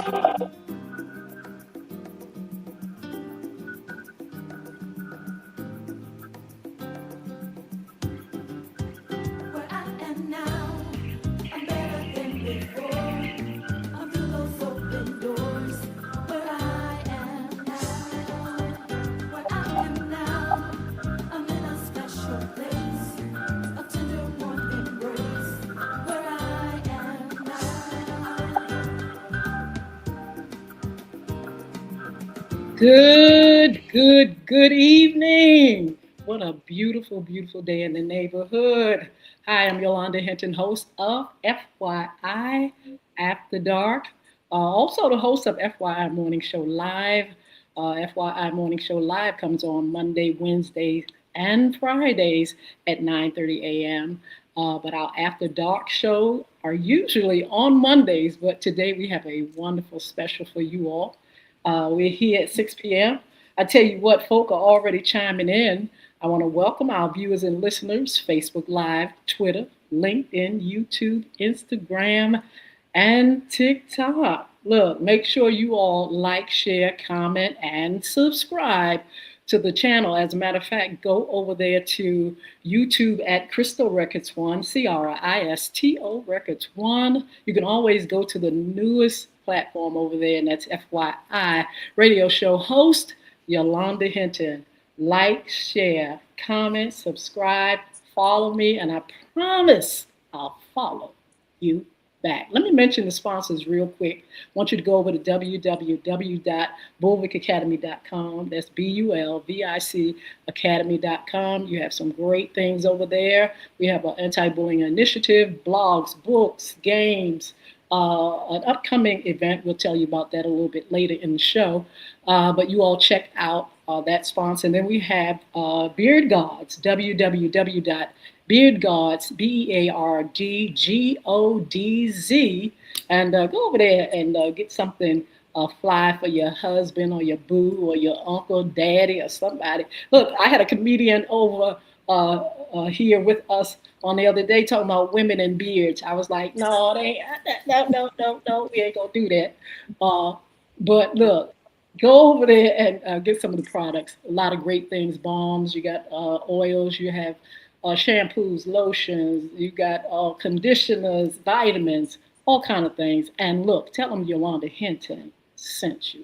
Where I am now, I'm better than before. I'm through those open doors. Where I am now, where I am now, I'm in a special place, a tender warm embrace. Where I am now. Good evening. What a beautiful, beautiful day in the neighborhood. Hi, I'm Yolanda Hinton, host of FYI After Dark. Also, the host of FYI Morning Show Live. FYI Morning Show Live comes on Monday, Wednesdays, and Fridays at 9:30 a.m. But our After Dark show are usually on Mondays, but today we have a wonderful special for you all. We're here at 6 p.m. I tell you what, folk are already chiming in. I want to welcome our viewers and listeners, Facebook Live, Twitter, LinkedIn, YouTube, Instagram, and TikTok. Look, make sure you all like, share, comment, and subscribe to the channel. As a matter of fact, go over there to YouTube at Crystal Records One, Cristo Records One. You can always go to the newest platform over there, and that's FYI Radio Show host Yolanda Hinton. Like, share, comment, subscribe, follow me, and I promise I'll follow you back. Let me mention the sponsors real quick. I want you to go over to www.bulvic.academy.com. That's BULVIC Academy.com. You have some great things over there. We have an anti-bullying initiative, blogs, books, games, an upcoming event. We'll tell you about that a little bit later in the show. But you all check out that sponsor. And then we have Beard Gods, www.beardgods, BEARDGODZ. And go over there and get something fly for your husband or your boo or your uncle, daddy, or somebody. Look, I had a comedian over here with us on the other day talking about women and beards. I was like, no, they no, we ain't gonna do that. But look, go over there and get some of the products. A lot of great things, balms. You got oils. You have shampoos, lotions. You got conditioners, vitamins, all kind of things. And look, tell them Yolanda Hinton sent you.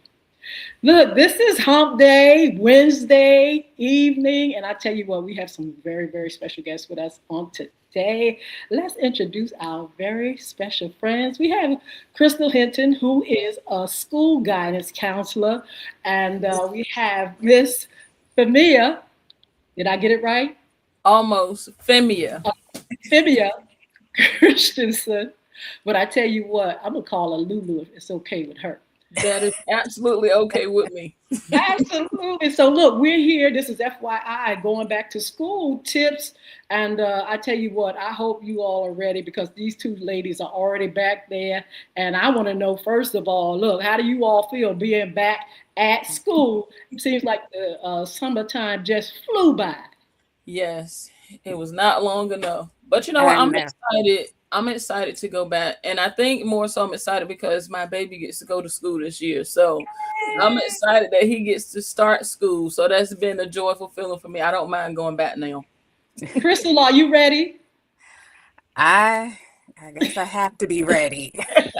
Look, this is Hump Day, Wednesday evening, and I tell you what, we have some very, very special guests with us on today. Let's introduce our very special friends. We have Crystal Hinton, who is a school guidance counselor, and we have Miss Femia. Did I get it right? Almost. Femia. Femia Christensen. But I tell you what, I'm going to call her Lulu if it's okay with her. That is absolutely okay with me. Absolutely. So look, we're here. This is FYI, going back to school tips. And I tell you what, I hope you all are ready because these two ladies are already back there. And I want to know, first of all, look, how do you all feel being back at school? It seems like the summertime just flew by. Yes, it was not long enough. But you know what? I'm excited. I'm excited to go back. And I think more so I'm excited because my baby gets to go to school this year. So I'm excited that he gets to start school. So that's been a joyful feeling for me. I don't mind going back now. Crystal, are you ready? I guess I have to be ready.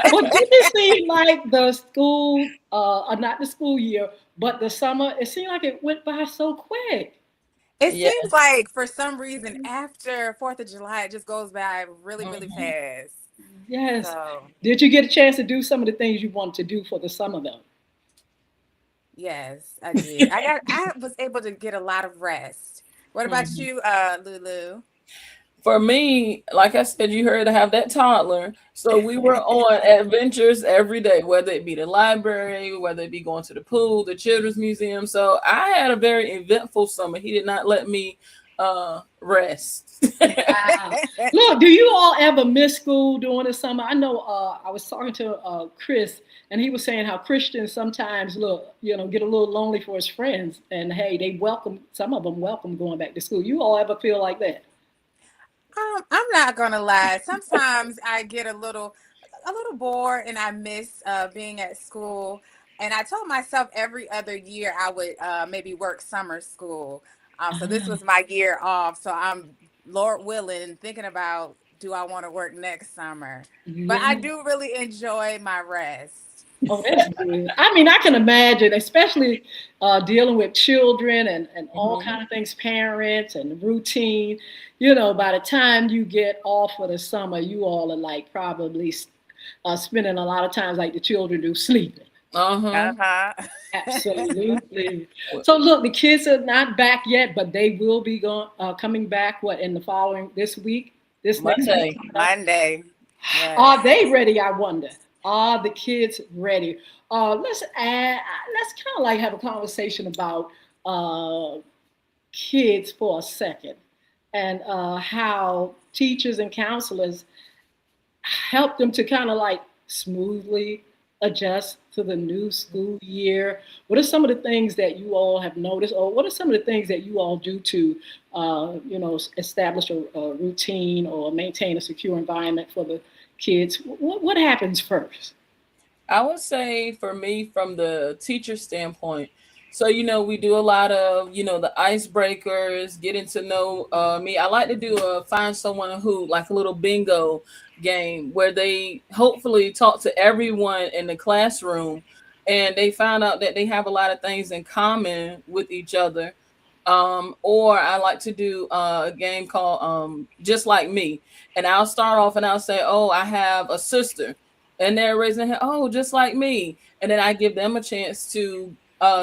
Well, didn't it seem like the school, not the school year, but the summer, it seemed like it went by so quick. It seems like for some reason after 4th of July, it just goes by really, really fast. Yes. So, did you get a chance to do some of the things you wanted to do for the summer though? Yes, I did. I was able to get a lot of rest. What about you, Lulu? For me, like I said, you heard I have that toddler. So we were on adventures every day, whether it be the library, whether it be going to the pool, the children's museum. So I had a very eventful summer. He did not let me rest. Wow. Look, do you all ever miss school during the summer? I know I was talking to Chris, and he was saying how Christians sometimes get a little lonely for his friends. And hey, some of them welcome going back to school. You all ever feel like that? I'm not gonna lie. Sometimes I get a little a little bored, and I miss being at school. And I told myself every other year I would maybe work summer school. So this Ah, was my year off. So I'm, Lord willing, thinking about, do I want to work next summer? But I yeah. do really enjoy my rest. Oh, that's good. I mean, I can imagine, especially dealing with children and all Mhm. kind of things, parents and routine. You know, by the time you get off for the summer, you all are like probably spending a lot of times like the children do sleeping. Uh-huh. Uh-huh. Absolutely. So look, the kids are not back yet, but they will be going coming back. What in the following this week? This next week Monday. coming up? Monday. Yes. Are they ready? I wonder. Are the kids ready? Let's kind of like have a conversation about uh, kids for a second, and how teachers and counselors help them to kind of like smoothly adjust to the new school year. What are some of the things that you all have noticed, or what are some of the things that you all do to, establish a routine or maintain a secure environment for the kids? What happens first? I would say for me, from the teacher standpoint, so we do a lot of the icebreakers, getting to know me. I like to do a find someone who, like a little bingo game where they hopefully talk to everyone in the classroom, and they find out that they have a lot of things in common with each other. Or I like to do a game called Just Like Me. And I'll start off and I'll say, "Oh, I have a sister." And they're raising their hand, "Oh, just like me." And then I give them a chance to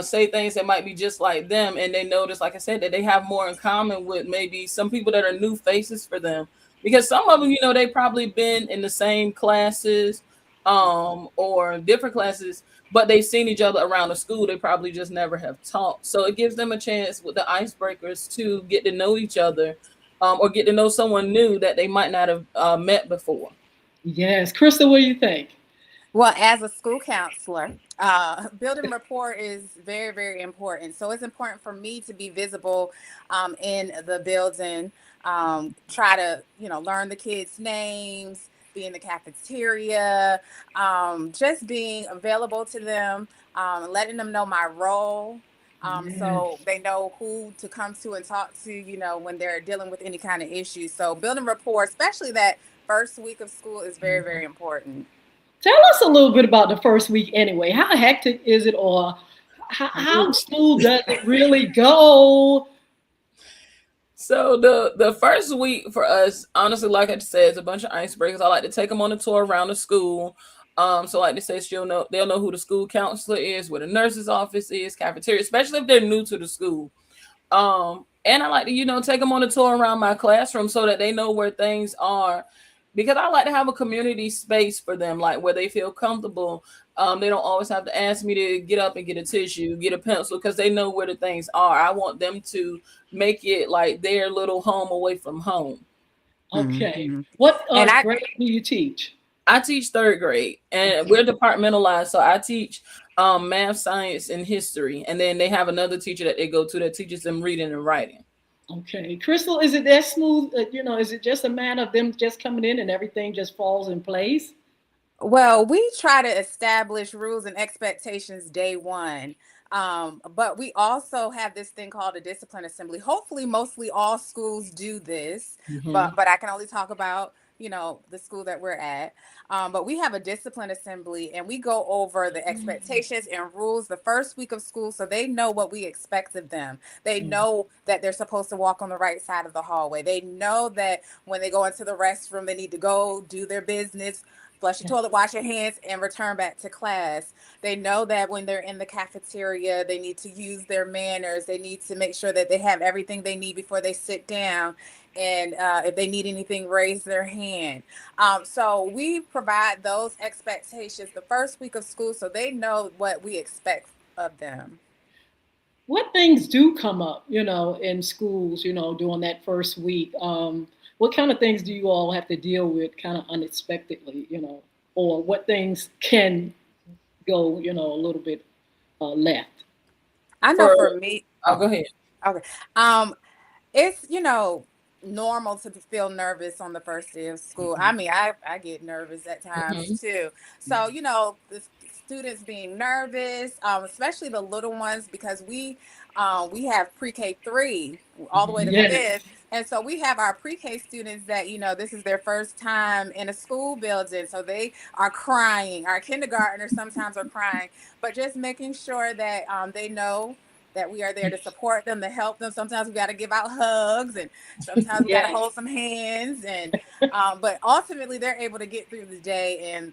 say things that might be just like them. And they notice, like I said, that they have more in common with maybe some people that are new faces for them. Because some of them, they probably been in the same classes or different classes, but they've seen each other around the school. They probably just never have talked. So it gives them a chance with the icebreakers to get to know each other, or get to know someone new that they might not have met before. Yes, Krista, what do you think? Well, as a school counselor, building rapport is very, very important. So it's important for me to be visible in the building, try to, learn the kids' names, be in the cafeteria, just being available to them, letting them know my role. So Yes. they know who to come to and talk to, when they're dealing with any kind of issues. So building rapport, especially that first week of school, is very, very important. Tell us a little bit about the first week anyway. How hectic is it, or how school does it really go? So the first week for us, honestly, like I said, it's a bunch of icebreakers. I like to take them on a tour around the school. So like they say, they'll know who the school counselor is, where the nurse's office is, cafeteria, especially if they're new to the school. And I like to, take them on a tour around my classroom so that they know where things are, because I like to have a community space for them, like where they feel comfortable. They don't always have to ask me to get up and get a tissue, get a pencil, because they know where the things are. I want them to make it like their little home away from home. Okay. Mhm. What And I grade do you teach? I teach third grade, and we're departmentalized. So I teach math, science, and history, and then they have another teacher that they go to that teaches them reading and writing. Okay. Crystal, is it that smooth? Is it just a matter of them just coming in and everything just falls in place? Well, we try to establish rules and expectations day one. But we also have this thing called a discipline assembly. Hopefully, mostly all schools do this, Hmm. but I can only talk about, the school that we're at. But we have a discipline assembly, and we go over the expectations and rules the first week of school, so they know what we expect of them. They know that they're supposed to walk on the right side of the hallway. They know that when they go into the restroom, they need to go do their business, flush your toilet, wash your hands, and return back to class. They know that when they're in the cafeteria, they need to use their manners. They need to make sure that they have everything they need before they sit down. And if they need anything, raise their hand. So we provide those expectations the first week of school so they know what we expect of them. What things do come up, in schools, during that first week? What kind of things do you all have to deal with kind of unexpectedly, or what things can go, a little bit left? I know For for me, Oh, go ahead. okay. Um, it's, normal to feel nervous on the first day of school. I mean, I get nervous at times Mhm. too. So, the students being nervous, especially the little ones, because we have pre-K 3 all the way to Yes. fifth. And so we have our pre-K students that, this is their first time in a school building. So they are crying. Our kindergartners sometimes are crying, but just making sure that they know that we are there to support them, to help them. Sometimes we got to give out hugs, and sometimes we got to Yes. hold some hands. And but ultimately, they're able to get through the day and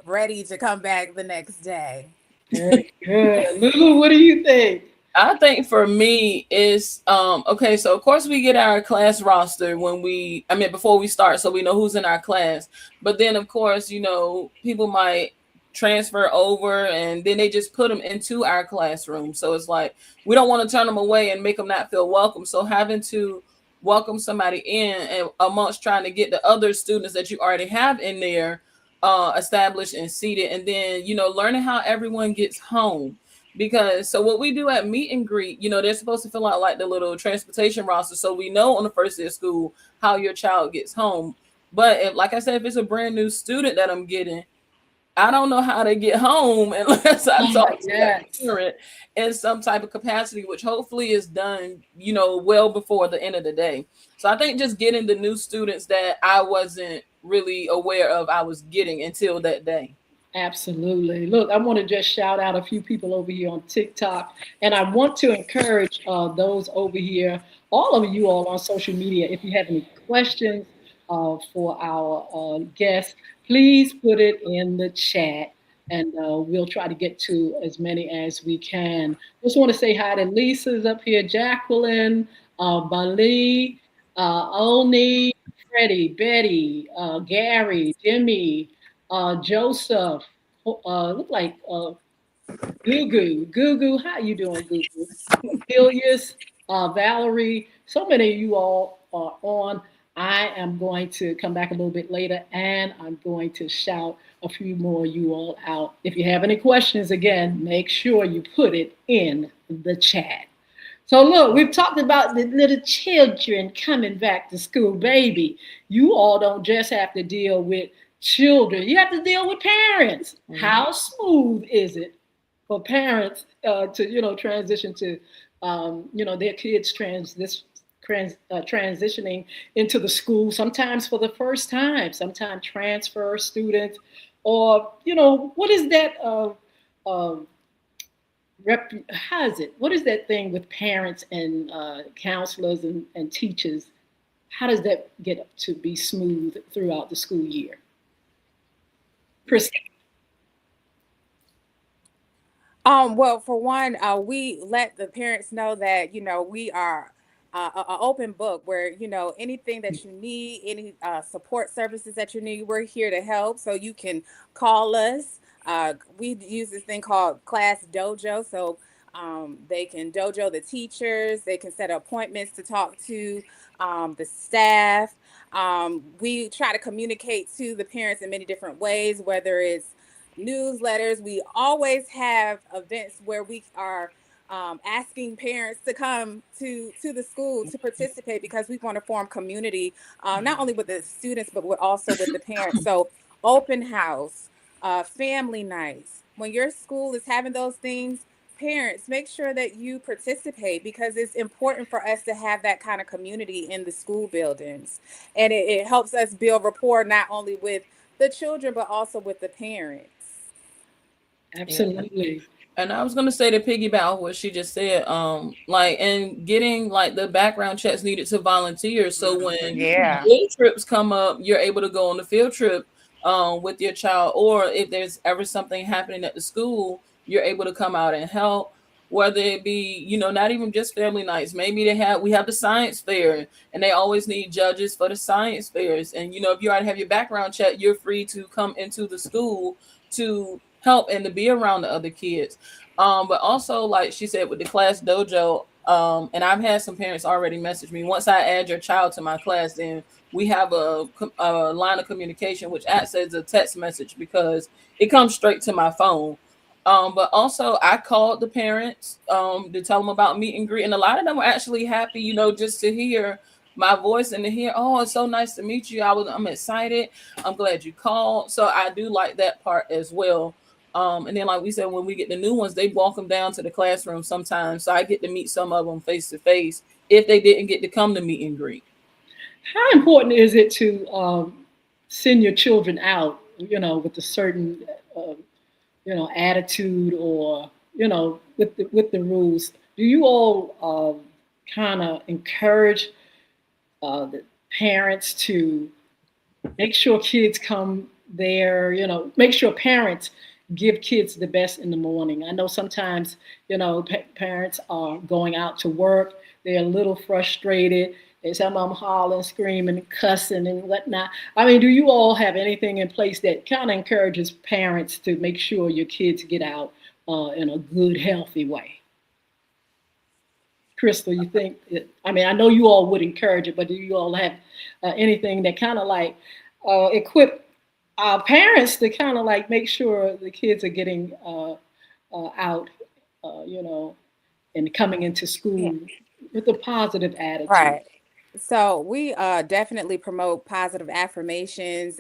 ready to come back the next day. Very good. Lulu, what do you think? I think for me is okay, so of course we get our class roster before we start, so we know who's in our class. But then of course, people might transfer over and then they just put them into our classroom. So it's like we don't want to turn them away and make them not feel welcome. So having to welcome somebody in and amongst trying to get the other students that you already have in there established and seated, and then learning how everyone gets home. Because so what we do at meet and greet, they're supposed to fill out like the little transportation roster, so we know on the first day of school how your child gets home. But if, like I said, if it's a brand new student that I'm getting, I don't know how to get home unless I talk to that Yes. parent in some type of capacity, which hopefully is done, well before the end of the day. So I think just getting the new students that I wasn't really aware of I was getting until that day. Absolutely. Look, I want to just shout out a few people over here on TikTok, and I want to encourage those over here, all of you all on social media, if you have any questions for our guests, please put it in the chat, and we'll try to get to as many as we can. Just want to say hi to Lisa's up here, Jacqueline, Bali, Oni, Freddie, Betty, Gary, Jimmy, Joseph, look like Gugu. How you doing, Gugu? Cornelius, Valerie. So many of you all are on. I am going to come back a little bit later, and I'm going to shout a few more of you all out. If you have any questions, again, make sure you put it in the chat. So look, we've talked about the little children coming back to school, baby. You all don't just have to deal with children; you have to deal with parents. Mhm. How smooth is it for parents to transition to their kids transitioning into the school? Sometimes for the first time, sometimes transfer students, or what is that? Uh, how is it? What is that thing with parents and counselors and teachers? How does that get to be smooth throughout the school year? Chris, Well, for one, we let the parents know that we are an open book where anything that you need, any support services that you need, we're here to help. So you can call us. We use this thing called Class Dojo, so they can dojo the teachers. They can set appointments to talk to the staff. We try to communicate to the parents in many different ways, whether it's newsletters. We always have events where we are asking parents to come to the school to participate, because we want to form community, not only with the students but also with the parents. So open house, family nights. When your school is having those things, parents, make sure that you participate, because it's important for us to have that kind of community in the school buildings, and it helps us build rapport not only with the children but also with the parents. Yeah. absolutely. And I was gonna say to piggyback off what she just said, like and getting like the background checks needed to volunteer. So when Yeah. field trips come up, you're able to go on the field trip with your child, or if there's ever something happening at the school, you're able to come out and help. Whether it be, not even just family nights. Maybe we have the science fair, and they always need judges for the science fairs. And if you already have your background check, you're free to come into the school to help and to be around the other kids. But also, like she said, with the class dojo, and I've had some parents already message me. Once I add your child to my class, then we have a line of communication, which acts as a text message because it comes straight to my phone. But also, I called the parents to tell them about meet and greet, and a lot of them were actually happy, just to hear my voice and to hear, oh, it's so nice to meet you. I'm excited. I'm glad you called. So I do like that part as well. And then like we said, when we get the new ones, they walk them down to the classroom sometimes. So I get to meet some of them face to face if they didn't get to come to meet and greet. How important is it to send your children out, with a certain, uh, attitude, or, with the rules? Do you all kind of encourage the parents to make sure kids come there, make sure parents give kids the best in the morning? I know sometimes, parents are going out to work, they're a little frustrated. They some of them hollering, screaming, cussing, and whatnot. I mean, do you all have anything in place that kind of encourages parents to make sure your kids get out in a good, healthy way? Crystal, you think? I mean, I know you all would encourage it, but do you all have anything that kind of like equip our parents to kind of like make sure the kids are getting out, you know, and coming into Yeah. school with a positive attitude? Right. So we definitely promote positive affirmations.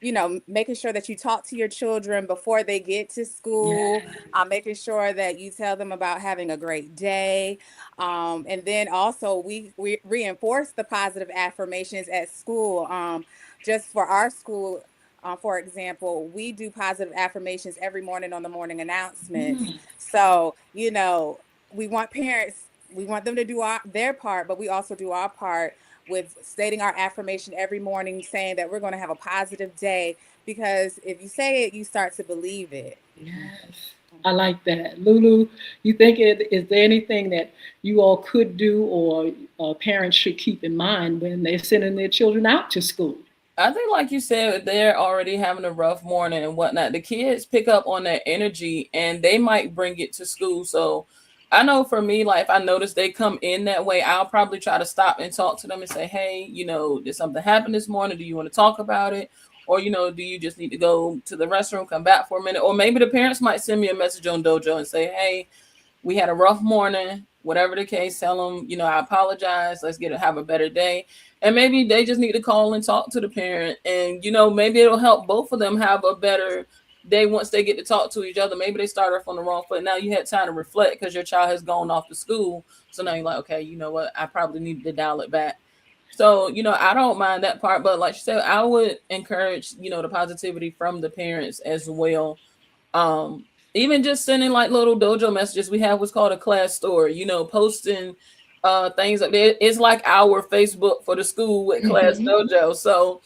Making sure that you talk to your children before they get to school, Yeah. making sure that you tell them about having a great day. And then also we reinforce the positive affirmations at school. Just for our school, for example, we do positive affirmations every morning on the morning announcements. Mm. So, we want parents, we want them to do their part, but we also do our part with stating our affirmation every morning, saying that we're going to have a positive day. Because if you say it, you start to believe it. Yes, I like that. Lulu, you think is there anything that you all could do, or parents should keep in mind when they're sending their children out to school? I think, like you said, they're already having a rough morning and whatnot. The kids pick up on that energy and they might bring it to school. So I know for me, like if I notice they come in that way, I'll probably try to stop and talk to them and say, hey, did something happen this morning? Do you want to talk about it? Or, do you just need to go to the restroom, come back for a minute? Or maybe the parents might send me a message on Dojo and say, hey, we had a rough morning, whatever the case, tell them, I apologize. Let's have a better day. And maybe they just need to call and talk to the parent. And, maybe it'll help both of them have a better day once they get to talk to each other. Maybe they start off on the wrong foot. Now you had time to reflect because your child has gone off to school. So now you're like, okay, you know what? I probably need to dial it back. So, I don't mind that part. But like you said, I would encourage, the positivity from the parents as well. um Even just sending like little dojo messages. We have what's called a class story, posting things up there. It's like our Facebook for the school with class Hmm. dojo. So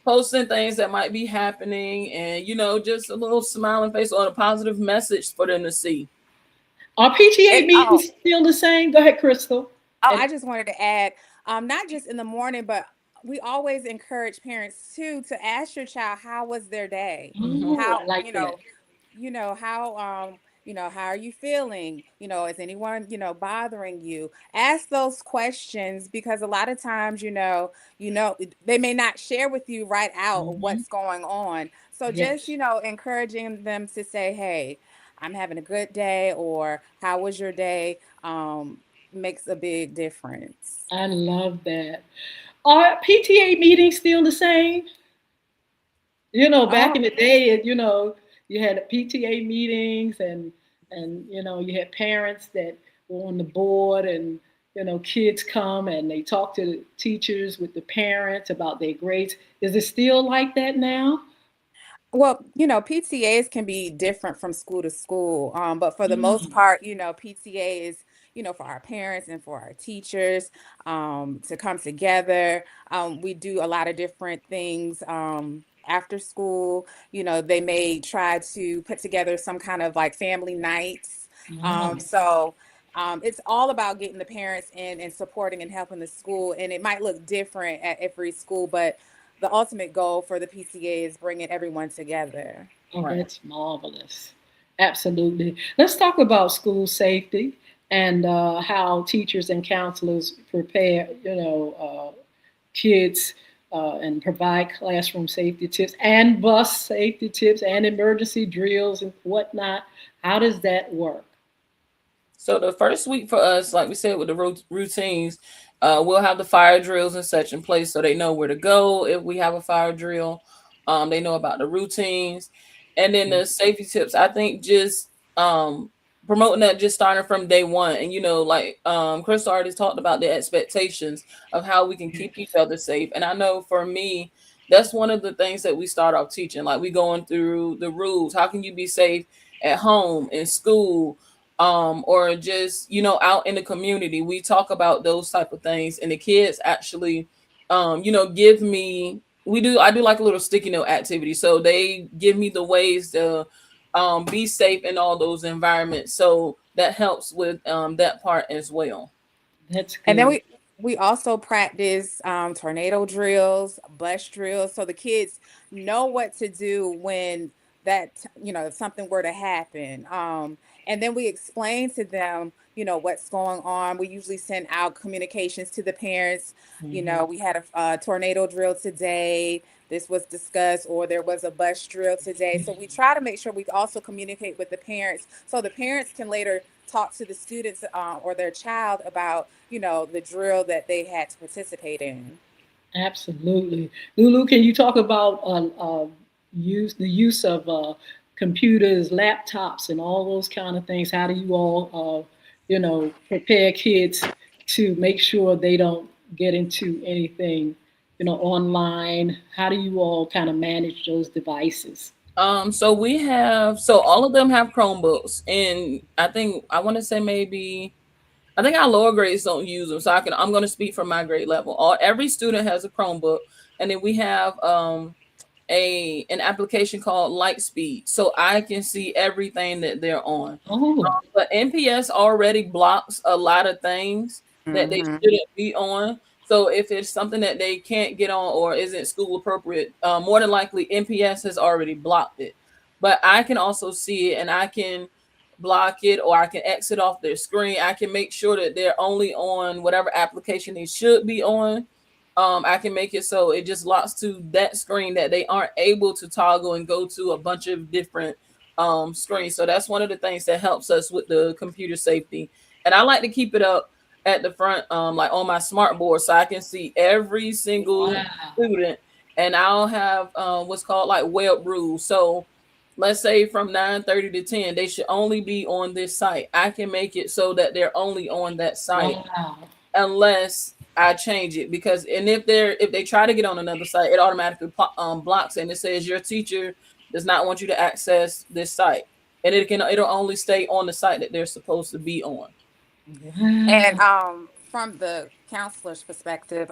posting things that might be happening, and just a little smiling face or a positive message for them to see. Are PTA And oh, meetings still the same? Go ahead, Crystal. oh, And I just wanted to add, not just in the morning, but we always encourage parents too to ask your child how was their day, mhm. Oh, I how like that. how are you feeling, is anyone bothering you? Ask those questions, because a lot of times, they may not share with you right out Hmm. what's going on. So just, Yes, encouraging them to say, hey, I'm having a good day, or how was your day, makes a big difference. I love that. Are PTA meetings still the same? Back Oh, in the day, you had PTA meetings, and you had parents that were on the board, and kids come and they talk to the teachers with the parents about their grades. Is it still like that now? well, PTAs can be different from school to school, but for the most Mm. part, PTA is, for our parents and for our teachers, to come together. We do a lot of different things after school. They may try to put together some kind of like family nights. Oh, It's all about getting the parents in and supporting and helping the school. And it might look different at every school, but the ultimate goal for the PTA is bringing everyone together. oh, Right. that's marvelous. Absolutely. Let's talk about school safety and how teachers and counselors prepare, kids and provide classroom safety tips and bus safety tips and emergency drills and whatnot. How does that work? So the first week for us, like we said, with the routines, we'll have the fire drills and such in place, so they know where to go if we have a fire drill. They know about the routines, and then the safety tips. I think just promoting that, just starting from day one, and like Crystal already talked about the expectations of how we can keep each other safe. And I know for me, that's one of the things that we start off teaching. Like we going through the rules. How can you be safe at home, in school? Or just out in the community. We talk about those type of things, and the kids actually give me, I do like a little sticky note activity, so they give me the ways to be safe in all those environments, so that helps with that part as well. That's And then good. we also practice tornado drills, bus drills, so the kids know what to do when if something were to happen. And then we explain to them, what's going on. We usually send out communications to the parents. We had a tornado drill today. This was discussed, or there was a bus drill today. So we try to make sure we also communicate with the parents, so the parents can later talk to the students or their child about, the drill that they had to participate in. Absolutely. Lulu, can you talk about the use of computers, laptops, and all those kind of things? How do you all, prepare kids to make sure they don't get into anything, online? How do you all kind of manage those devices? So all of them have Chromebooks, and I want to say maybe I think our lower grades don't use them. So I'm going to speak from my grade level. Every student has a Chromebook, and then we have an application called Lightspeed, so I can see everything that they're on. Oh, But NPS already blocks a lot of things that they Hmm. shouldn't be on. So if it's something that they can't get on or isn't school appropriate, more than likely NPS has already blocked it. But I can also see it, and I can block it, or I can exit off their screen. I can make sure that they're only on whatever application they should be on. I can make it so it just locks to that screen, that they aren't able to toggle and go to a bunch of different screens. So that's one of the things that helps us with the computer safety. And I like to keep it up at the front, like on my smart board, so I can see every single wow. student. And I'll have what's called like web rules. So let's say from 9:30 to 10, they should only be on this site. I can make it so that they're only on that site Wow. unless I change it. Because and if they try to get on another site, it automatically blocks it, and it says your teacher does not want you to access this site, and it'll only stay on the site that they're supposed to be on. And Wow. from the counselor's perspective,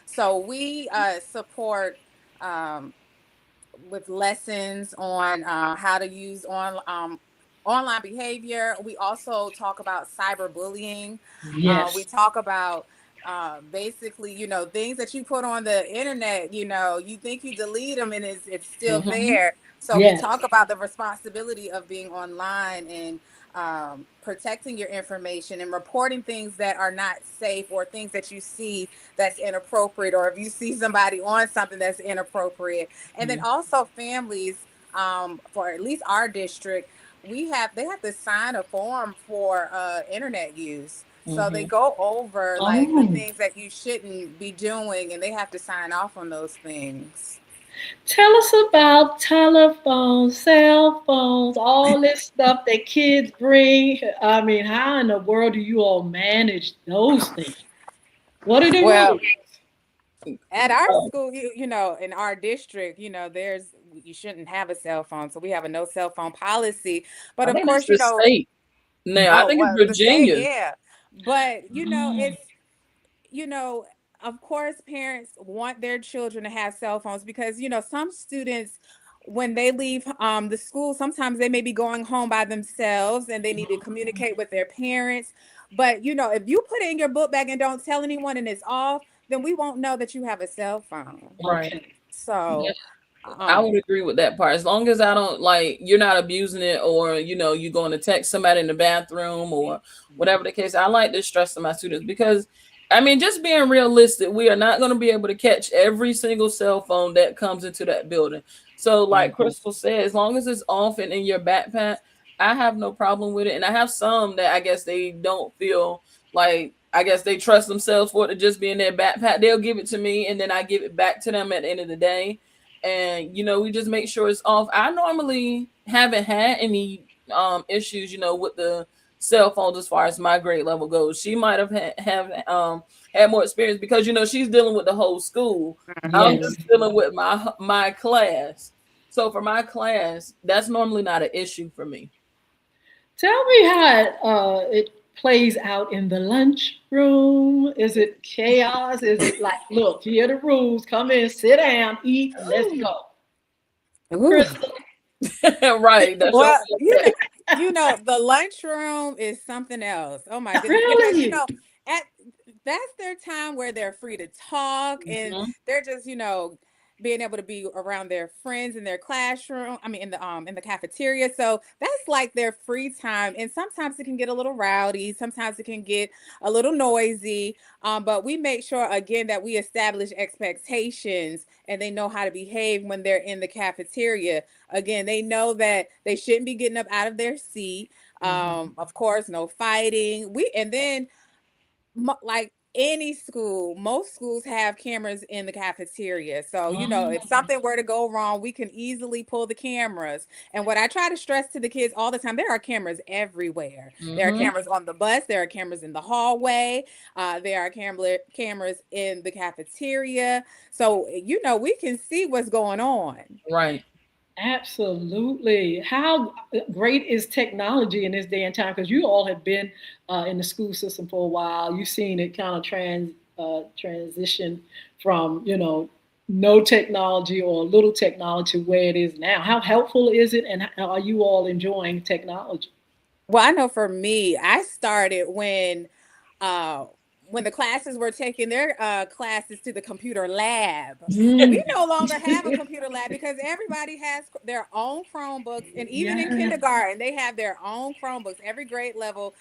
so we support um, with lessons on how to use online behavior. We also talk about cyberbullying. We Yes. talk about basically, things that you put on the internet, you think you delete them and it's still Hmm. there. So we Yes. talk about the responsibility of being online and protecting your information and reporting things that are not safe, or things that you see that's inappropriate, or if you see somebody on something that's inappropriate. And then also families, for at least our district, they have to sign a form for internet use. So they Hmm. go over like the Oh, things that you shouldn't be doing, and they have to sign off on those things. tell us about telephones, cell phones, all this stuff that kids bring. I mean, how in the world do you all manage those things? What are the Well, rules? at our school, in our district, you shouldn't have a cell phone. So we have a no cell phone policy. But I of think that's course, the state now. I oh, think it's well, the state, Virginia. yeah. But Oh, you know, of course, parents want their children to have cell phones because, some students, when they leave the school, sometimes they may be going home by themselves and they need to communicate with their parents. But, if you put it in your book bag and don't tell anyone and it's off, then we won't know that you have a cell phone. Right. okay. So, I would um, agree with that part. As long as I don't like you're not abusing it, or you're going to text somebody in the bathroom or whatever the case. I like to stress to my students, because I mean, just being realistic, we are not going to be able to catch every single cell phone that comes into that building. So like Mhm. Crystal said, as long as it's off and in your backpack, I have no problem with it, and I have some that I guess they don't feel like. I guess they trust themselves for it to just be in their backpack. They'll give it to me, and then I give it back to them at the end of the day. And we just make sure it's off. I normally haven't had any issues, with the cell phones as far as my grade level goes. She might have had more experience because she's dealing with the whole school. I'm Yes. just dealing with my class. So for my class, that's normally not an issue for me. Tell me how it plays out in the lunchroom. Is it chaos? Is it like, look, here are the rules. Come in, sit down, eat, and let's go. Ooh. Crystal, Right. That's your Well, the lunchroom is something else. Oh my goodness. Because, really? at that's their time where they're free to talk and Mhm. they're just, being able to be around their friends in their classroom. I mean, in the cafeteria. So that's like their free time. And sometimes it can get a little rowdy. Sometimes it can get a little noisy. But we make sure again that we establish expectations and they know how to behave when they're in the cafeteria. Again, they know that they shouldn't be getting up out of their seat. Of course, no fighting. And then like any school, most schools have cameras in the cafeteria. So, if Mhm. something were to go wrong, we can easily pull the cameras. And what I try to stress to the kids all the time, there are cameras everywhere. There are Mhm. cameras on the bus, there are cameras in the hallway, there are cameras in the cafeteria. So, we can see what's going on. Right. Absolutely. How great is technology in this day and time? Because you all have been in the school system for a while. You've seen it kind of transition from no technology or little technology to where it is now. How helpful is it, and how are you all enjoying technology? Well, I know for me, I started uh when the classes were taking their classes to the computer lab. We Mm. no longer have a computer lab because everybody has their own Chromebooks, and even in Yeah. kindergarten, they have their own Chromebooks. Every grade level,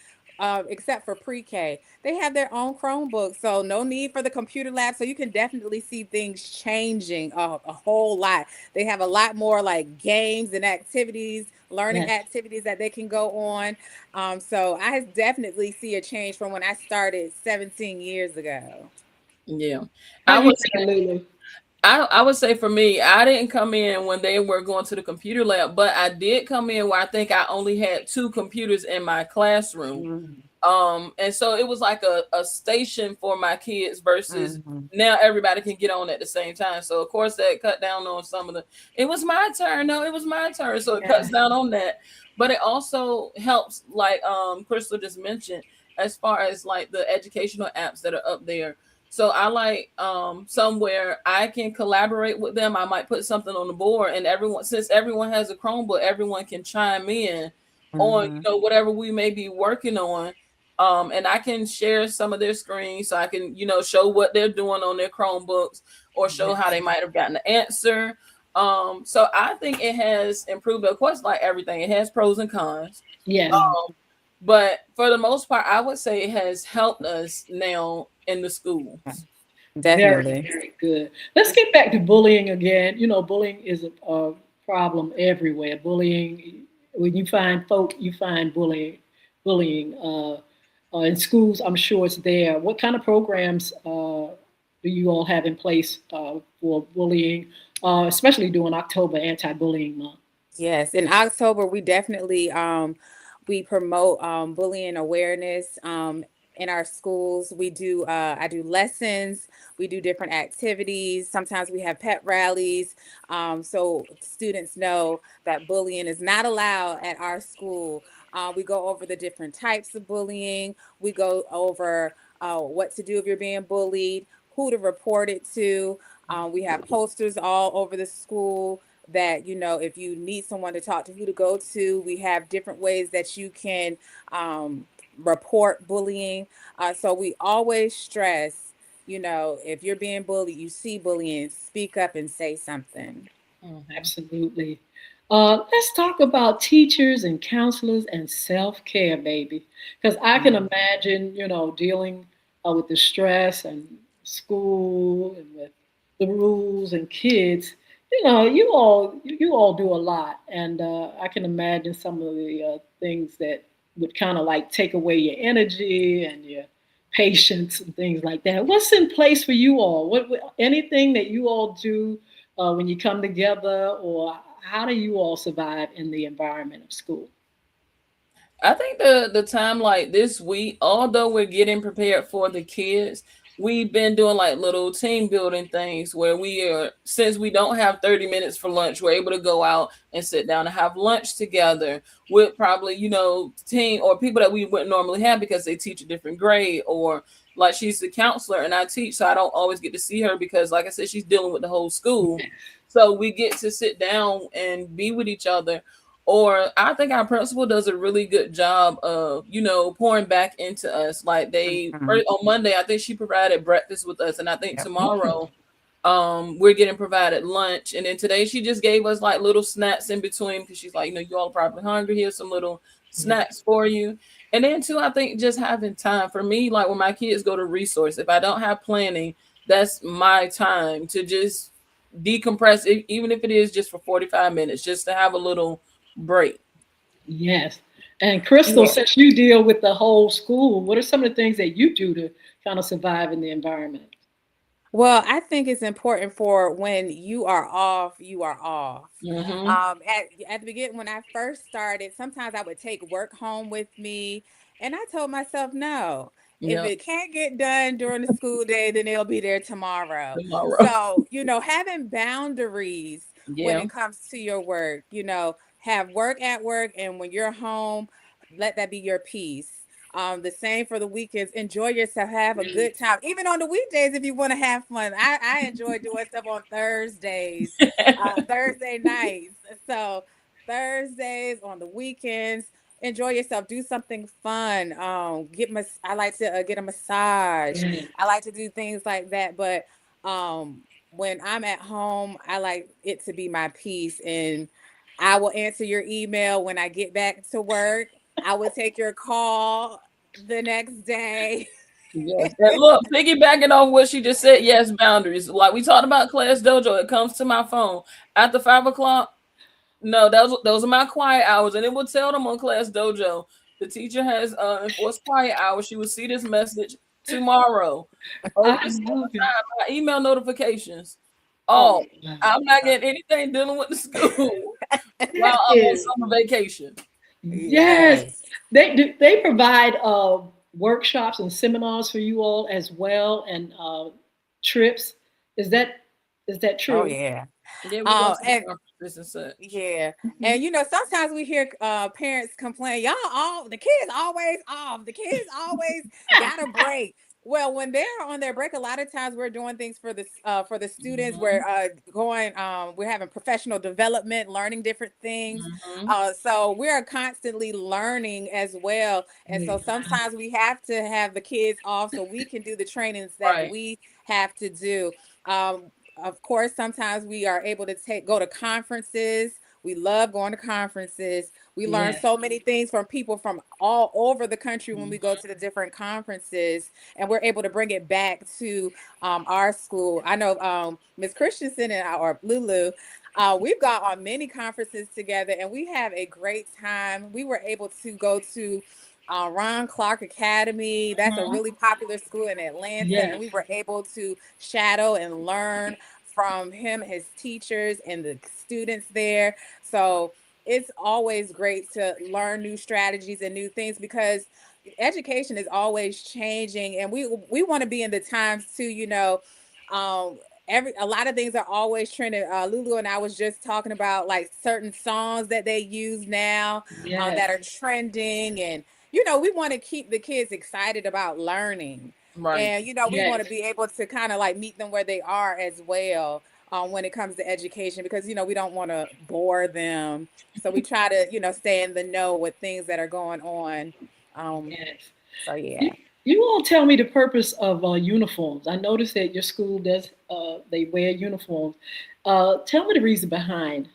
except for pre-K, they have their own Chromebooks. So no need for the computer lab. So you can definitely see things changing a whole lot. They have a lot more like games and activities, learning Yes. activities that they can go on. So I definitely see a change from when I started 17 years ago. Yeah. How I you would think, Lulu? I would say for me, I didn't come in when they were going to the computer lab, but I did come in where I think I only had two computers in my classroom. Mhm. And so it was like a station for my kids versus Mhm. now everybody can get on at the same time. So of course that cut down on some of the it was my turn. No, it was my turn. So it cuts Yeah. down on that. But it also helps, like Crystal just mentioned, as far as like the educational apps that are up there. So I like somewhere I can collaborate with them. I might put something on the board, and since everyone has a Chromebook, everyone can chime in on Mhm. whatever we may be working on. And I can share some of their screens so I can show what they're doing on their Chromebooks or show how Yes. they might have gotten the answer. So I think it has improved. Of course, like everything, it has pros and cons. Yes. Mhm. But for the most part, I would say it has helped us now in the schools. Very, Definitely. very good. Let's get back to bullying again. Bullying is a problem everywhere. Bullying, when you find folk, you find bullying. In schools, I'm sure it's there. What kind of programs do you all have in place for bullying, especially during October Anti-Bullying Month? Yes, in October we definitely we promote bullying awareness in our schools. We do I do lessons, we do different activities. Sometimes we have pet rallies, so students know that bullying is not allowed at our school. We go over the different types of bullying. We go over what to do if you're being bullied, who to report it to. We have posters all over the school that if you need someone to talk to, who to go to. We have different ways that you can um, report bullying. So we always stress, if you're being bullied, you see bullying, speak up and say something. Mhm. Absolutely. Let's talk about teachers and counselors and self care, baby. Because I can Mhm. imagine, dealing with the stress and school and with the rules and kids. you all do a lot, and I can imagine some of the things that would kind of like take away your energy and your patience and things like that. What's in place for you all? Anything that you all do when you come together, or how do you all survive in the environment of school? I think the time like this week, although we're getting prepared for the kids, we've been doing like little team building things where we are, since we don't have 30 minutes for lunch, we're able to go out and sit down and have lunch together with probably, team or people that we wouldn't normally have because they teach a different grade, or like she's the counselor and I teach, so I don't always get to see her because like I said, she's dealing with the whole school. So we get to sit down and be with each other. Or I think our principal does a really good job of, pouring back into us. Like they Mhm. first, on Monday, I think she provided breakfast with us, and I think Yep. tomorrow, we're getting provided lunch, and then today she just gave us like little snacks in between because she's like, you all are probably hungry. Here's some little Yeah. snacks for you. And then too, I think just having time for me, like when my kids go to resource, if I don't have planning, that's my time to just decompress, even if it is just for 45 minutes, just to have a little break. Yes. And Crystal, Yeah. since you deal with the whole school, what are some of the things that you do to kind of survive in the environment? Well, I think it's important for when you are off, you are off. Mm-hmm. At the beginning, when I first started, sometimes I would take work home with me, and I told myself, no, if Yep. it can't get done during the school day, then it'll be there tomorrow. Tomorrow. So, having boundaries when Yeah. it comes to your work, have work at work, and when you're home, let that be your peace. The same for the weekends. Enjoy yourself. Have a good time. Even on the weekdays, if you want to have fun. I enjoy doing stuff on Thursdays, Thursday nights. So Thursdays on the weekends, enjoy yourself. Do something fun. I like to get a massage. Yes. I like to do things like that. But when I'm at home, I like it to be my peace, and I will answer your email when I get back to work. I will take your call the next day. Yes. And look, piggybacking off what she just said, yes, boundaries. Like we talked about Class Dojo, it comes to my phone after 5 o'clock. No, those are my quiet hours, and it will tell them on Class Dojo. The teacher has enforced quiet hours. She will see this message tomorrow. Oh, I this love it. time, my email notifications. Oh, Oh, I'm not getting anything dealing with the school while That I'm on is, summer vacation. yes. yes. They provide workshops and seminars for you all as well, and trips. Is that is that Oh, true? yeah. Yeah, we go to the And conferences and such. yeah. Mhm. And sometimes we hear parents complain, y'all all the kids always off. The kids always got a break. Well, when they're on their break, a lot of times we're doing things for the students. We're Mhm, we're having professional development, learning different things. mhm. So we're constantly learning as well. And Yeah. so sometimes we have to have the kids off so we can do the trainings that Right. we have to do. Of course, sometimes we are able to go to conferences. We love going to conferences. We learn Yes. so many things from people from all over the country when we go Mhm. to the different conferences, and we're able to bring it back to our school. I know Miss Christensen and or Lulu, we've got on many conferences together, and we have a great time. We were able to go to Ron Clark Academy. That's a Mhm. really popular school in Atlanta, and Yes. we were able to shadow and learn from him, his teachers, and the students there. So it's always great to learn new strategies and new things because education is always changing, and we want to be in the times too. Um, a lot of things are always trending. Lulu and I was just talking about like certain songs that they use now Yes. that are trending, and we want to keep the kids excited about learning. Right. And we want to Yes. be able to kind of like meet them where they are as well when it comes to education because we don't want to bore them. So we try to stay in the know with things that are going on. Um, Yes. so You, yeah. you all tell me the purpose of uniforms. I noticed that your school does. They wear uniforms. Tell me the reason behind.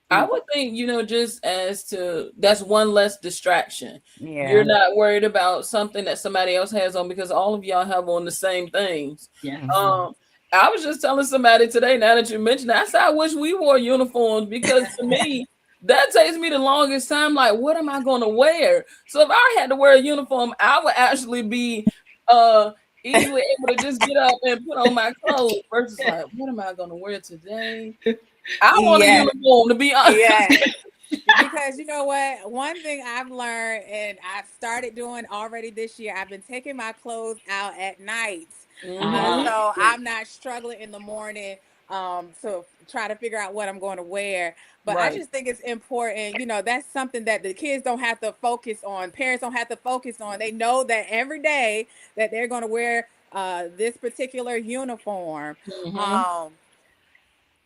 I The, would think, just as to that's one less distraction. You're Yeah. not worried about something that somebody else has on because all of y'all have on the same things. yes. Hmm. Um, I was just telling somebody today, now that you mentioned it, I said, I wish we wore uniforms because to me, that takes me the longest time. Like, what am I going to wear? So if I had to wear a uniform, I would actually be uh easily able to just get up and put on my clothes versus like, what am I going to wear today? I want a Yes, uniform to be honest. yes. Because you know what? One thing I've learned and I've started doing already this year, I've been taking my clothes out at night. Hmm. So I'm not struggling in the morning to try to figure out what I'm going to wear. But I Right. just think it's important, that's something that the kids don't have to focus on. Parents don't have to focus on. They know that every day that they're going to wear this particular uniform. Hmm. Um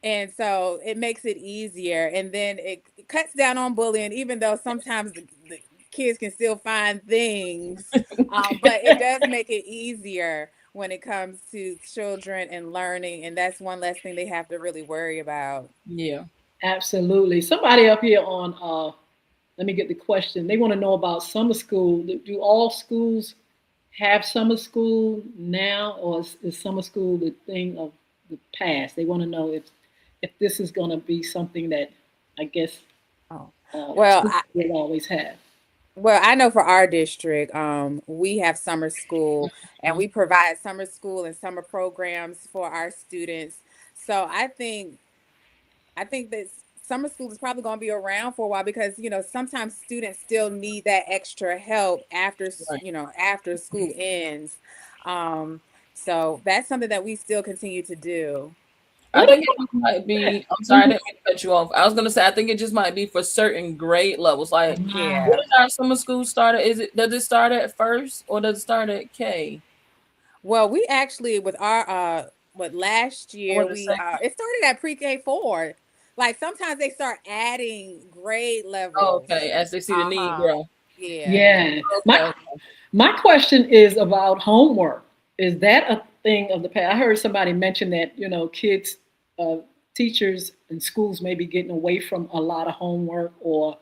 and so it makes it easier. And then it cuts down on bullying, even though sometimes the kids can still find things. But it does make it easier when it comes to children and learning. And that's one less thing they have to really worry about. Yeah. Absolutely. Somebody up here on let me get the question. They want to know about summer school. Do all schools have summer school now, or is summer school the thing of the past? They want to know if this is going to be something that I guess Oh, well, schools will always have. I know for our district, we have summer school and Mhm. we provide summer school and summer programs for our students. So I think that summer school is probably going to be around for a while because sometimes students still need that extra help after Right. after school ends. Um, so that's something that we still continue to do. I What think it about just might be. I'm sorry, I mhm. didn't mean to cut you off. I was gonna say I think it just might be for certain grade levels. Like, Wow. what Yeah. is our summer school started? Is it does it start at first or does it start at K Well, we actually with our what last or year the we second? it started at pre-K 4. Like sometimes they start adding grade Oh, levels. okay, as they see the need Uh-huh. grow. Yeah. Yeah. Okay, okay. My question is about homework. Is that a thing of the past? I heard somebody mention that, kids, uh, teachers and schools may be getting away from a lot of homework, or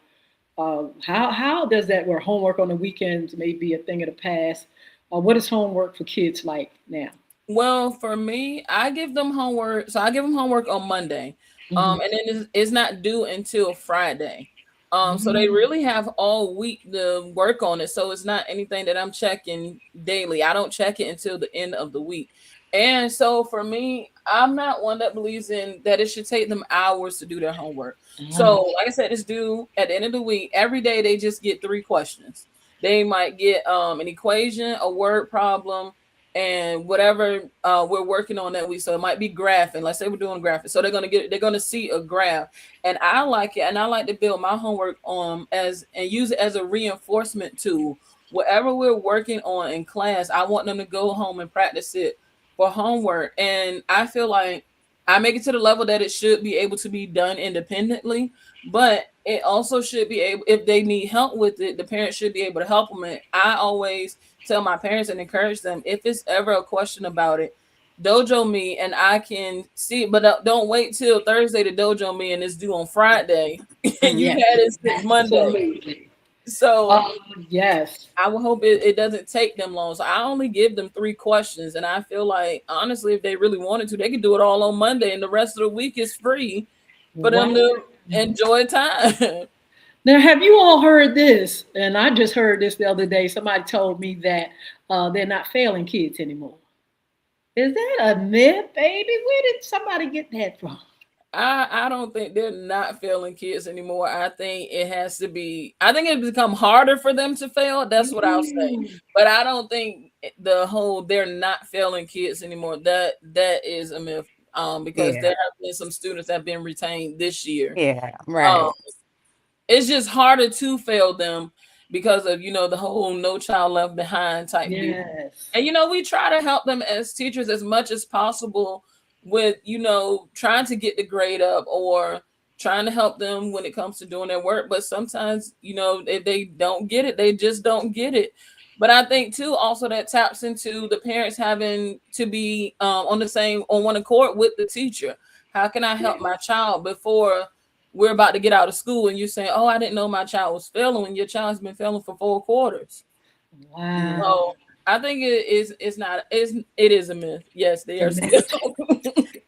how does that work? Homework on the weekends may be a thing of the past. What is homework for kids like now? Well, for me, I give them homework. So I give them homework on Monday. Hmm. And then it's not due until Friday. So they Hmm. really have all week to work on it. So it's not anything that I'm checking daily. I don't check it until the end of the week. And so for me, I'm not one that believes in that it should take them hours to do their homework. So, like I said, it's due at the end of the week. Every day they just get 3 questions. They might get an equation, a word problem, and whatever we're working on that week. So it might be graphing. Let's say we're doing graphics. So they're gonna see a graph. And I like it, and I like to build my homework on as and use it as a reinforcement tool. Whatever we're working on in class, I want them to go home and practice it for homework. And I feel like I make it to the level that it should be able to be done independently, but it also should be able, if they need help with it, the parents should be able to help them. And I always tell my parents and encourage them, if it's ever a question about it, dojo me and I can see it, but don't wait till Thursday to dojo me and it's due on Friday and you Yes, had it since Monday. absolutely. So Uh, yes. I would hope it doesn't take them long. So I only give them 3 questions. And I feel like, honestly, if they really wanted to, they could do it all on Monday and the rest of the week is free for them Wow. to enjoy time. Now, have you all heard this? And I just heard this the other day. Somebody told me that they're not failing kids anymore. Is that a myth, baby? Where did somebody get that from? I don't think they're not failing kids anymore. I think it has to be. I think it's become harder for them to fail. That's what I'll say. Mm. But I don't think the whole they're not failing kids anymore. That is a myth. Because there Yeah. have been some students that have been retained this year. Yeah. Um, Right. it's just harder to fail them because of the whole no child left behind type deal. Yes. And we try to help them as teachers as much as possible with trying to get the grade up or trying to help them when it comes to doing their work. But sometimes if they don't get it, they just don't get it. But I think too also that taps into the parents having to be on one accord with the teacher. How can I help my child before we're about to get out of school and you're saying, oh, I didn't know my child was failing when your child's been failing for 4 quarters? Wow. So I think it is. It's not. It is a myth. Yes, they are still.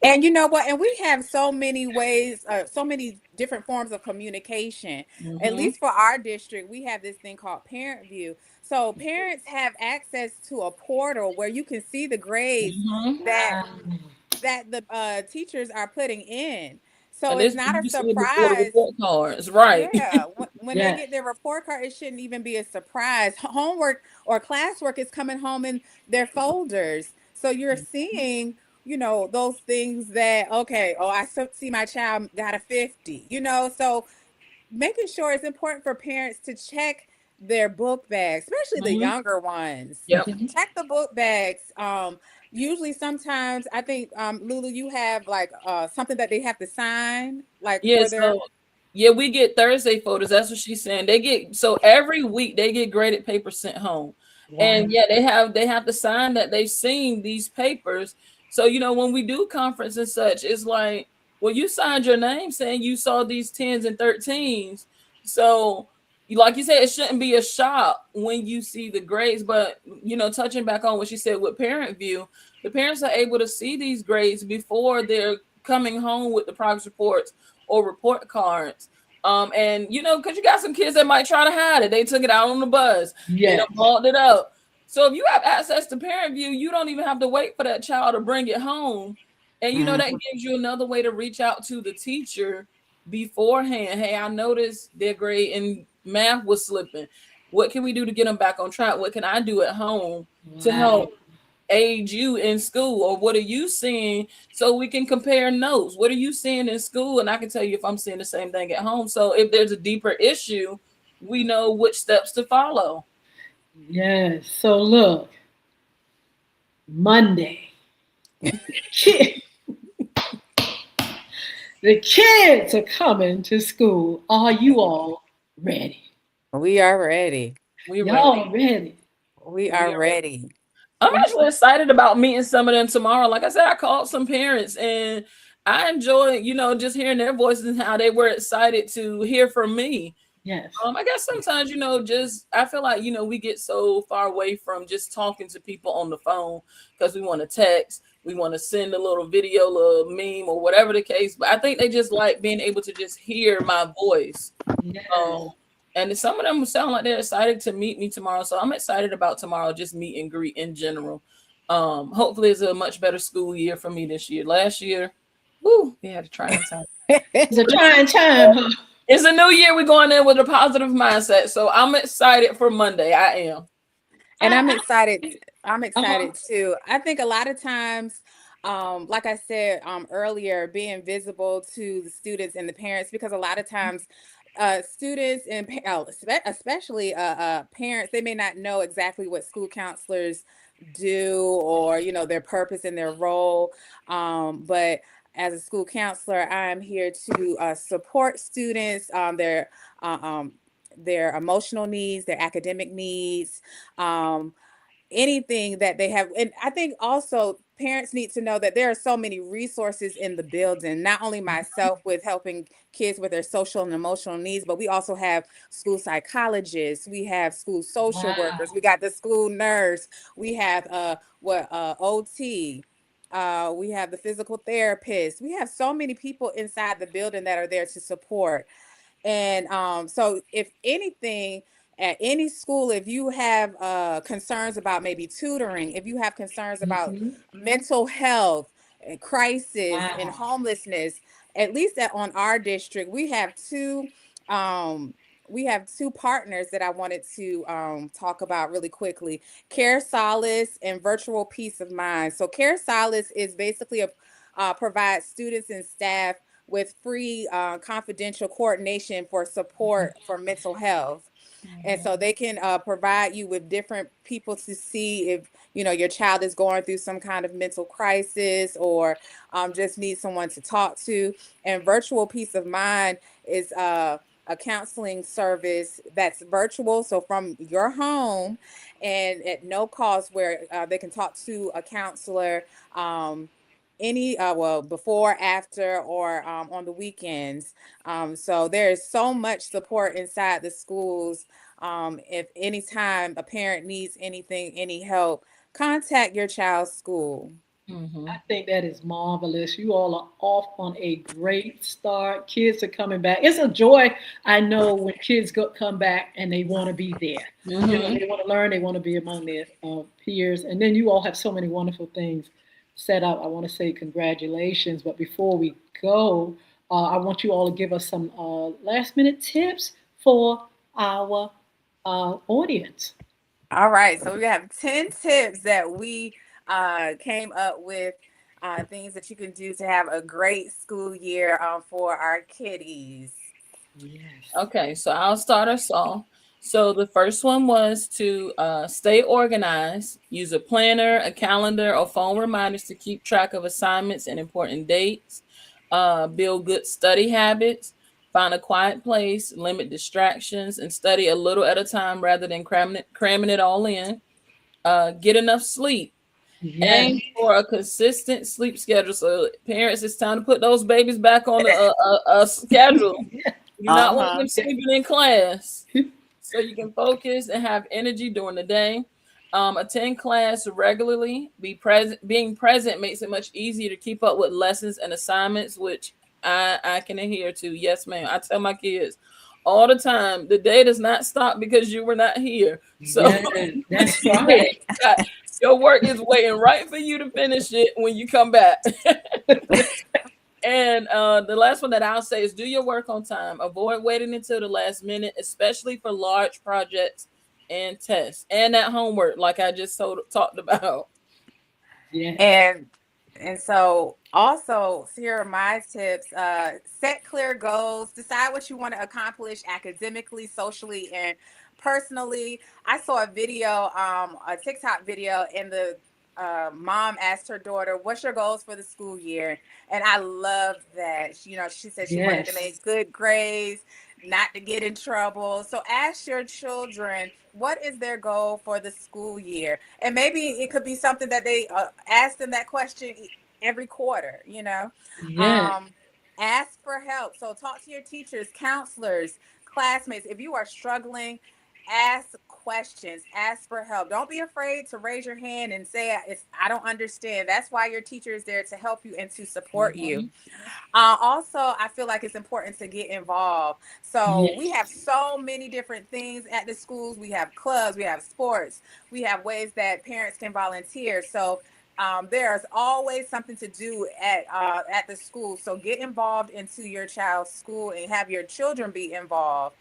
And you know what? And we have so many ways, so many different forms of communication. At Hmm. least for our district, we have this thing called Parent View. So parents have access to a portal where you can see the grades Hmm. that Wow. the teachers are putting in. So And it's this not a you see it before the surprise. report cards, right? Yeah, when they Yes. get their report card, it shouldn't even be a surprise. Homework or classwork is coming home in their folders. So you're seeing, those things that, okay, oh, see my child got a 50, so making sure it's important for parents to check their book bags, especially the Hmm. younger ones. Yep. Check the book bags. Usually sometimes I think Lulu, you have like something that they have to sign, like Yeah. for their. So yeah, we get Thursday photos. That's what she's saying. They get so every week they get graded papers sent home, Wow. and yeah, they have to sign that they've seen these papers. So when we do conference and such, it's like, well, you signed your name saying you saw these 10s and 13s. So like you said, it shouldn't be a shock when you see the grades. But touching back on what she said with Parent View, the parents are able to see these grades before they're coming home with the progress reports or report cards. And because you got some kids that might try to hide it. They took it out on the bus. They Yes. done balled it up. So if you have access to Parent View, you don't even have to wait for that child to bring it home. And that Mhm. gives you another way to reach out to the teacher beforehand. Hey, I noticed their grade in math was slipping. What can we do to get them back on track? What can I do at home to Wow. help aid you in school? Or what are you seeing, so we can compare notes? What are you seeing in school, and I can tell you if I'm seeing the same thing at home. So if there's a deeper issue, we know which steps to follow. Yes. So look, Monday, kid, the kids are coming to school. Are you all ready? We are ready. We ready. Y'all ready? We We are are ready. ready. I'm And actually excited about meeting some of them tomorrow. Like I said, I called some parents, and I enjoy just hearing their voices and how they were excited to hear from me. Yes. I guess sometimes, just I feel like, we get so far away from just talking to people on the phone because we want to text, we want to send a little video, little meme, or whatever the case. But I think they just like being able to just hear my voice. Yes. And some of them sound like they're excited to meet me tomorrow. So I'm excited about tomorrow, just meet and greet in general. Hopefully it's a much better school year for me this year. Last year, whoo, we had a trying time. It's a trying time, huh? It's a new year. We're going in with a positive mindset. So I'm excited for Monday. I am. and I, I'm excited. I'm uh-huh. excited too. I think a lot of times, like I said earlier, being visible to the students and the parents, because a lot of times students and especially parents, they may not know exactly what school counselors do, or their purpose and their role. But as a school counselor, I'm here to support students, uh, um, their emotional needs, their academic needs, um, anything that they have. And I think also parents need to know that there are so many resources in the building, not only myself with helping kids with their social and emotional needs, but we also have school psychologists, we have school social Wow. workers, we got the school nurse, we have OT, we have the physical therapist. We have so many people inside the building that are there to support. And so, if anything, at any school, if you have concerns about maybe tutoring, if you have concerns about Mhm. mental health and crisis and Wow. homelessness, at least on our district, um, we have two partners that I wanted to talk about really quickly: Care Solace and Virtual Peace of Mind. So, Care Solace is basically a provides students and staff with free confidential coordination for support for mental health. And so they can provide you with different people to see if your child is going through some kind of mental crisis, or just needs someone to talk to. And Virtual Peace of Mind is a counseling service that's virtual, so from your home and at no cost, where they can talk to a counselor any well, before, after, or on the weekends. So there is so much support inside the schools If anytime a parent needs anything, any help, contact your child's school. Mm-hmm. I think that is marvelous. You all are off on a great start. Kids are coming back. It's a joy, I know, when kids come back and they want to be there. Mm-hmm. They want to learn, they want to be among their peers. And then you all have so many wonderful things set up. I want to say congratulations. But before we go, I want you all to give us some last minute tips for our audience. All right, so we have 10 tips that we came up with, things that you can do to have a great school year for our kiddies. Yes. Okay, so I'll start us off. So the first one was to stay organized, use a planner, a calendar, or phone reminders to keep track of assignments and important dates, build good study habits, find a quiet place, limit distractions, and study a little at a time rather than cramming it all in. Get enough sleep. Yes. Aim for a consistent sleep schedule. So parents, it's time to put those babies back on a schedule. You not want them Uh-huh. sleeping in class, so you can focus and have energy during the day. Attend class regularly. Be present. Being present makes it much easier to keep up with lessons and assignments, which I can adhere to. Yes, ma'am. I tell my kids all the time, the day does not stop because you were not here. So Yes, that's right. your work is waiting right for you to finish it when you come back. And the last one that I'll say is do your work on time. Avoid waiting until the last minute, especially for large projects and tests and that homework, like I just talked about. Yes. And so also here are my tips. Set clear goals, decide what you want to accomplish academically, socially, and personally. I saw a video, a TikTok video, and the mom asked her daughter, "What's your goals for the school year?" And I loved that. She said she wanted to Yes. make good grades, not to get in trouble. So ask your children, what is their goal for the school year? And maybe it could be something that they ask them that question every quarter. Yes. Um, ask for help. So talk to your teachers, counselors, classmates. If you are struggling, ask questions, ask for help. Don't be afraid to raise your hand and say, I don't understand. That's why your teacher is there to help you and to support you. Mhm. Also, I feel like it's important to get involved. So we have Yes. so many different things at the schools. We have clubs, we have sports, we have ways that parents can volunteer. So there's always something to do at the school. So get involved into your child's school and have your children be involved.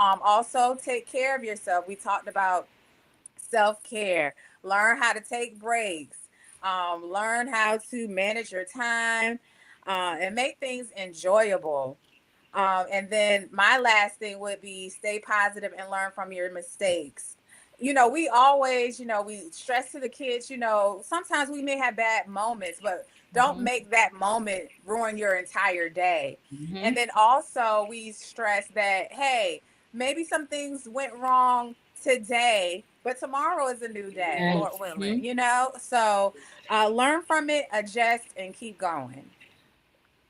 Also, take care of yourself. We talked about self-care. Learn how to take breaks. Learn how to manage your time, and make things enjoyable. And then my last thing would be stay positive and learn from your mistakes. We always, we stress to the kids, sometimes we may have bad moments, but don't Mhm. make that moment ruin your entire day. And Mhm. then also we stress that, hey, maybe some things went wrong today, but tomorrow is a new day, Yes. Lord willing, Mhm. So learn from it, adjust, and keep going.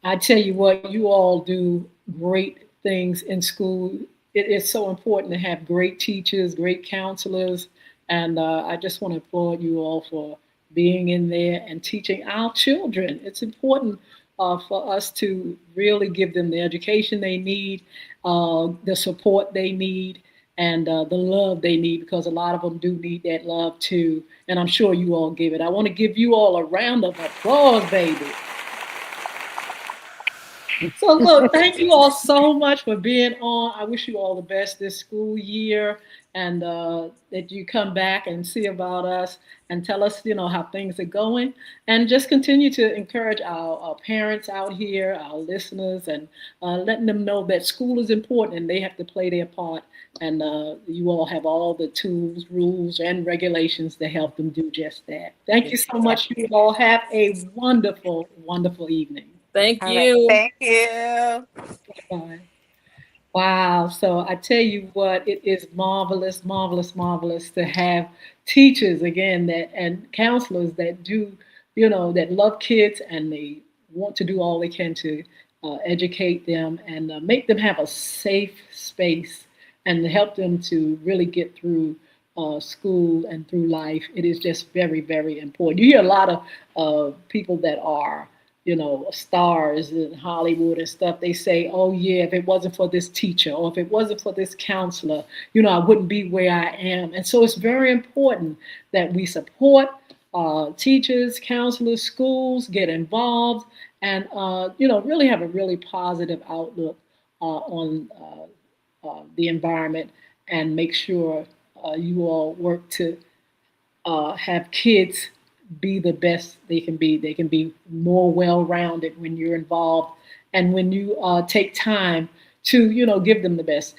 I tell you what, you all do great things in school. It is so important to have great teachers, great counselors, and I just want to applaud you all for being in there and teaching our children. It's important for us to really give them the education they need, the support they need, and the love they need, because a lot of them do need that love too. And I'm sure you all give it. I want to give you all a round of applause, baby. So look, thank you all so much for being on. I wish you all the best this school year, and that you come back and see about us and tell us, how things are going, and just continue to encourage our parents out here, our listeners, and letting them know that school is important and they have to play their part. And you all have all the tools, rules, and regulations to help them do just that. Thank you so much. You all have a wonderful, wonderful evening. Thank All right. you. Thank you. Bye. Wow. So I tell you what, it is marvelous, marvelous, marvelous to have teachers again that and counselors that do, that love kids and they want to do all they can to educate them and make them have a safe space and help them to really get through school and through life. It is just very, very important. You hear a lot of people that are, stars in Hollywood and stuff. They say, "Oh yeah, if it wasn't for this teacher or if it wasn't for this counselor, I wouldn't be where I am." And so it's very important that we support teachers, counselors, schools, get involved, and really have a really positive outlook on the environment, and make sure you all work to have kids be the best they can be. They can be more well-rounded when you're involved, and when you take time to, give them the best.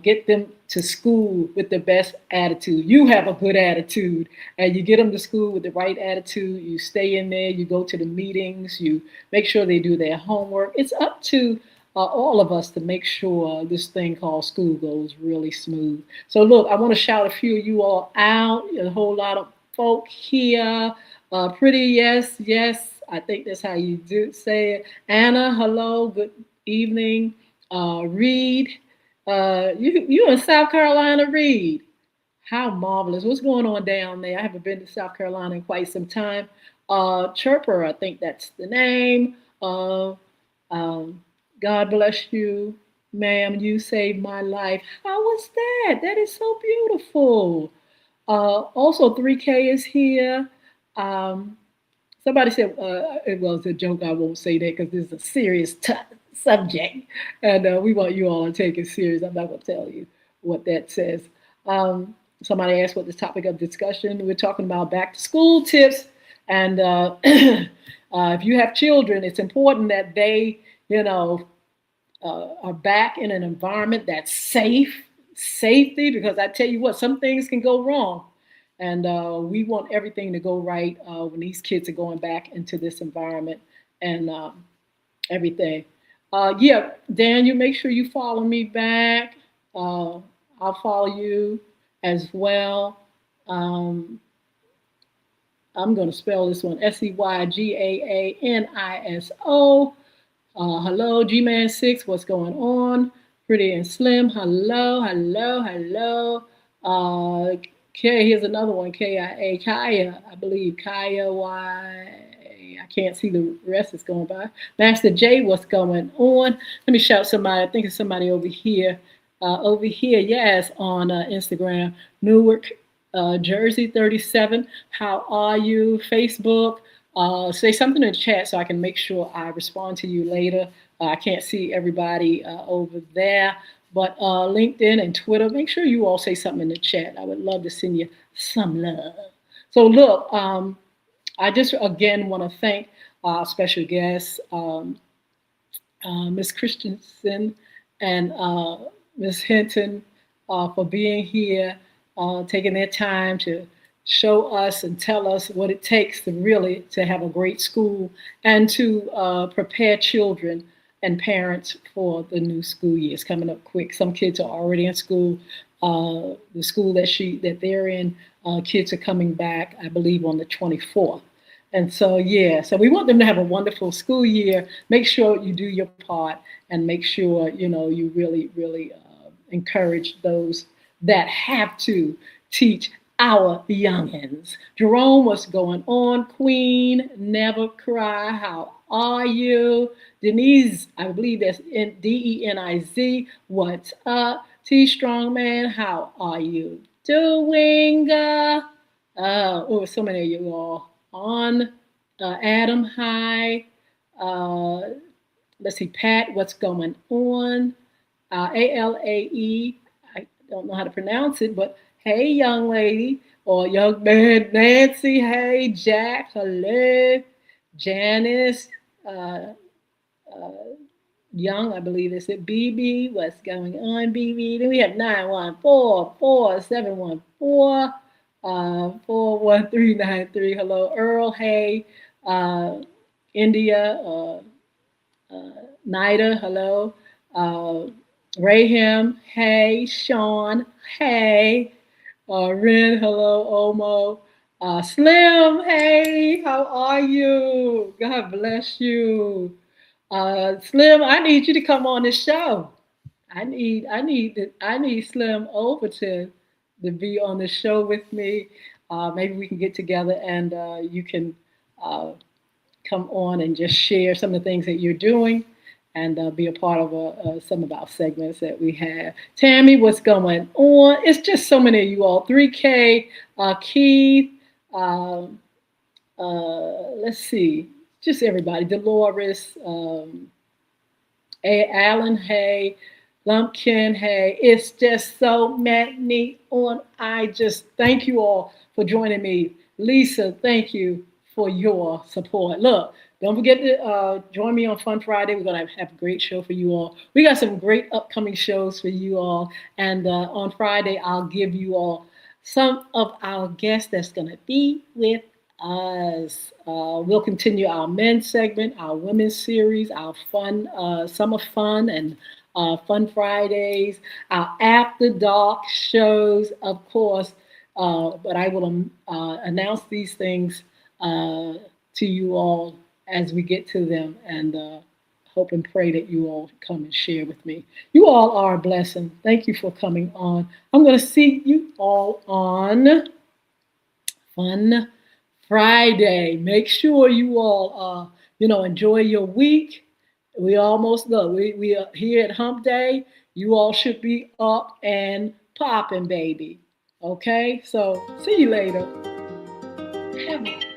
Get them to school with the best attitude. You have a good attitude, and you get them to school with the right attitude. You stay in there. You go to the meetings. You make sure they do their homework. It's up to all of us to make sure this thing called school goes really smooth. So look, I want to shout a few of you all out. A whole lot of folk here. Pretty, yes, yes. I think that's how you do say it. Anna, hello, good evening. Reed, you in South Carolina, Reed? How marvelous! What's going on down there? I haven't been to South Carolina in quite some time. Chirper, I think that's the name. Um, God bless you, ma'am. You saved my life. How was that? That is so beautiful. Also, 3K is here. Um, Somebody said it was a joke. I won't say that because this is a serious subject, and we want you all to take it serious. I'm not going to tell you what that says. Somebody asked what the topic of discussion. We're talking about back to school tips, and if you have children, it's important that they, are back in an environment that's safe, safety, because I tell you what, some things can go wrong. And we want everything to go right when these kids are going back into this environment and everything. Yeah, Dan, you make sure you follow me back. I'll follow you as well. Um, I'm going to spell this one Seygaaniso. Hello, G Man 6, what's going on? Pretty and Slim, hello, hello, hello. K, here's another one, KIA, Kaya, I believe, Kaya, I can't see the rest that's going by. Master J, what's going on? Let me shout somebody, I think it's somebody over here, yes, on Instagram, Newark, Jersey 37, how are you? Facebook, say something in the chat so I can make sure I respond to you later. I can't see everybody over there, but LinkedIn and Twitter, make sure you all say something in the chat. I would love to send you some love. So look, I just again want to thank our special guests, Ms. Christensen and Ms. Hinton, for being here, taking their time to show us and tell us what it takes to really to have a great school and to prepare children and parents for the new school year. It's coming up quick. Some kids are already in school. The school that they're in, kids are coming back, I believe, on the 24th. And so, yeah, so we want them to have a wonderful school year. Make sure you do your part and make sure, you really, really encourage those that have to teach our youngins. Jerome, what's going on? Queen, never cry. How are you? Denise, I believe that's Deniz. What's up? T Strongman, how are you doing? So many of you all on. Adam, hi. Let's see, Pat, what's going on? ALAE, I don't know how to pronounce it, but hey, young lady, or young man, Nancy, hey, Jack, hello, Janice, Young, I believe it's it. BB, what's going on, BB? Then we have 914-4714, 41393. Hello, Earl, hey, India, Nida, hello, Raham, hey, Sean, hey, Ren, hello, Omo, Slim, hey, how are you? God bless you. Slim, I need you to come on this show. I need Slim Overton to be on the show with me. Maybe we can get together and you can uh, come on and just share some of the things that you're doing and be a part of some of our segments that we have. Tammy, what's going on? It's just so many of you all. 3K, Keith, um, let's see, just everybody. Dolores, Alan Hay, Lumpkin Hay. It's just so many on. I just thank you all for joining me. Lisa, thank you for your support. Look, don't forget to join me on Fun Friday. We're going to have a great show for you all. We got some great upcoming shows for you all. And on Friday, I'll give you all some of our guests that's going to be with us. We'll continue our men's segment, our women's series, our fun summer fun and fun Fridays, our after dark shows, of course. But I will announce these things to you all as we get to them, and hope and pray that you all come and share with me. You all are a blessing. Thank you for coming on. I'm going to see you all on Fun Friday. Make sure you all, enjoy your week. We almost done. We are here at Hump Day. You all should be up and popping, baby. Okay, so see you later. Have a